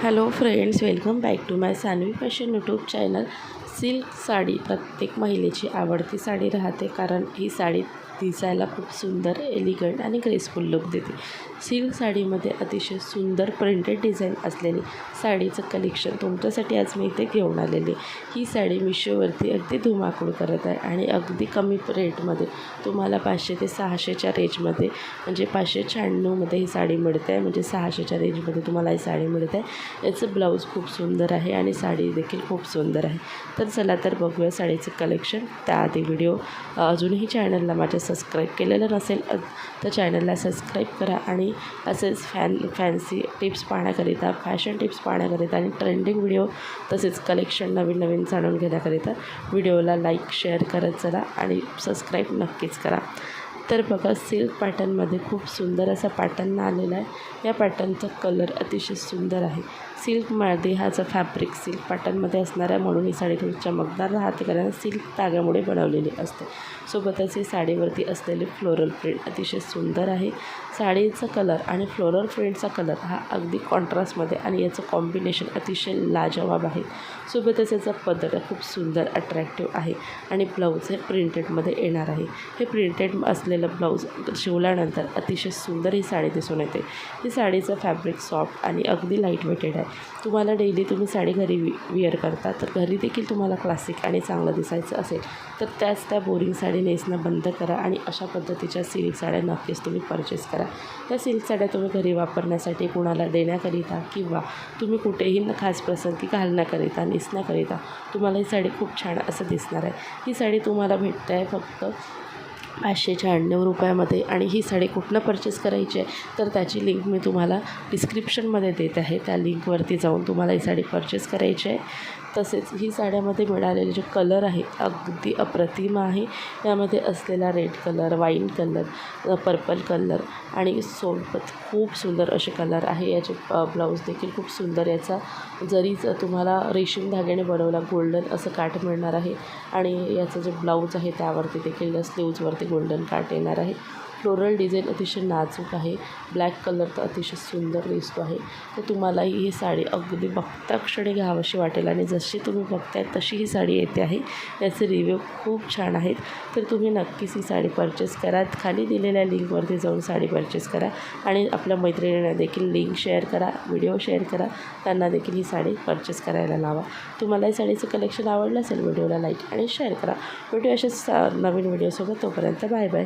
Hello friends, welcome back to my Sanvi fashion YouTube channel. Silk sari प्रत्येक महिलेची आवडती साडी राहते, कारण ही साडी दिसायला खूप सुंदर, एलिगंट आणि ग्रेसफुल लुक देते. सिल्क साडीमध्ये अतिशय सुंदर प्रिंटेड डिझाईन असलेली साडीचं कलेक्शन तुमच्यासाठी आज मी इथे घेऊन आलेली. ही साडी मिशोवरती अगदी धुमाकूळ करत आहे आणि अगदी कमी रेटमध्ये तुम्हाला 500 ते 600च्या रेंजमध्ये, म्हणजे 596मध्ये ही साडी मिळते आहे. म्हणजे 600च्या रेंजमध्ये तुम्हाला ही साडी मिळते आहे. याचं ब्लाऊज खूप सुंदर आहे आणि साडी देखील खूप सुंदर आहे. तर चला तर बघूया साडीचं कलेक्शन. त्याआधी व्हिडिओ अजूनही चॅनलला माझ्या सबस्क्राईब केलेलं नसेल तर चॅनलला सबस्क्राईब करा आणि असेच फॅन्सी टिप्स पाहण्याकरिता, फॅशन टिप्स पाहण्याकरिता आणि ट्रेंडिंग व्हिडिओ तसेच कलेक्शन नवीन जाणून घेण्याकरिता व्हिडिओला लाईक शेअर करत चला आणि सबस्क्राईब नक्कीच करा. तर बघा, सिल्क पॅटर्नमध्ये खूप सुंदर असा पॅटर्न आलेला आहे. या पॅटर्नचा कलर अतिशय सुंदर आहे. सिल्कमध्ये ह्याचं फॅब्रिक सिल्क पॅटर्नमध्ये असणार आहे, म्हणून ही साडी थोडी चमकदार राहते, कारण सिल्क धाग्यामुळे बनवलेली असते. सोबतच ही साडीवरती असलेली फ्लोरल प्रिंट अतिशय सुंदर आहे. साडीचा कलर आणि फ्लोरल प्रिंटचा कलर हा अगदी कॉन्ट्रास्टमध्ये आणि याचं कॉम्बिनेशन अतिशय लाजवाब आहे. सोबतच याचा पदर खूप सुंदर अट्रॅक्टिव्ह आहे आणि ब्लाऊज हे प्रिंटेडमध्ये येणार आहे. हे प्रिंटेड असलेलं ब्लाऊज शिवल्यानंतर अतिशय सुंदर ही साडी दिसून येते. ही साडीचं फॅब्रिक सॉफ्ट आणि अगदी लाईट वेटेड आहे. तुम्हाला डेली तुम्ही साडी घरी विअर करता, तर घरी देखील तुम्हाला क्लासिक आणि चांगलं दिसायचं असेल तर त्या बोरिंग साडी नेसणं बंद करा आणि अशा पद्धतीच्या सिल्क साड्या नक्कीच तुम्ही परचेस करा. त्या सिल्क साड्या तुम्ही घरी वापरण्यासाठी, कुणाला देण्याकरिता किंवा तुम्ही कुठेही खास प्रसंगी घालण्याकरिता, नेसण्याकरिता तुम्हाला ही साडी खूप छान असं दिसणार आहे. ही साडी तुम्हाला भेटते आहे फक्त 596 रुपयामध्ये. आणि ही साडी कुठनं परचेस करायची आहे तर त्याची लिंक मी तुम्हाला डिस्क्रिप्शनमध्ये देत आहे. त्या लिंकवरती जाऊन तुम्हाला ही साडी परचेस करायची आहे. तसेच ही साड्यामध्ये मिळालेले जे कलर आहे अगदी अप्रतिम आहे. यामध्ये असलेला red colour, wine colour, purple colour आणि सोबत खूप सुंदर असे कलर आहे. याचे ब्लाऊज देखील खूप सुंदर, याचा जरीच तुम्हाला रेशीम धाग्याने बनवला गोल्डन असं काठ मिळणार आहे. आणि याचं जे ब्लाऊज आहे त्यावरती देखील स्लीव्जवरती गोल्डन काठ येणार आहे. फ्लोरल डिझाईन अतिशय नाजूक आहे. ब्लॅक कलर तर अतिशय सुंदर दिसतो आहे. तर तुम्हालाही ही साडी अगदी बघता क्षणी घ्यावीशी वाटेल आणि जशी तुम्ही बघताय तशी ही साडी येते आहे. याचे रिव्ह्यू खूप छान आहेत. तर तुम्ही नक्कीच ही साडी परचेस करा. खाली दिलेल्या लिंकवरती जाऊन साडी परचेस करा आणि आपल्या मैत्रिणींना देखील लिंक शेअर करा, व्हिडिओ शेअर करा, त्यांना देखील ही साडी परचेस करायला लावा. तुम्हाला ही साडीचं कलेक्शन आवडलं असेल, व्हिडिओला लाईक आणि शेअर करा. व्हिडिओ असेच नवीन व्हिडिओसोबत. तोपर्यंत बाय बाय.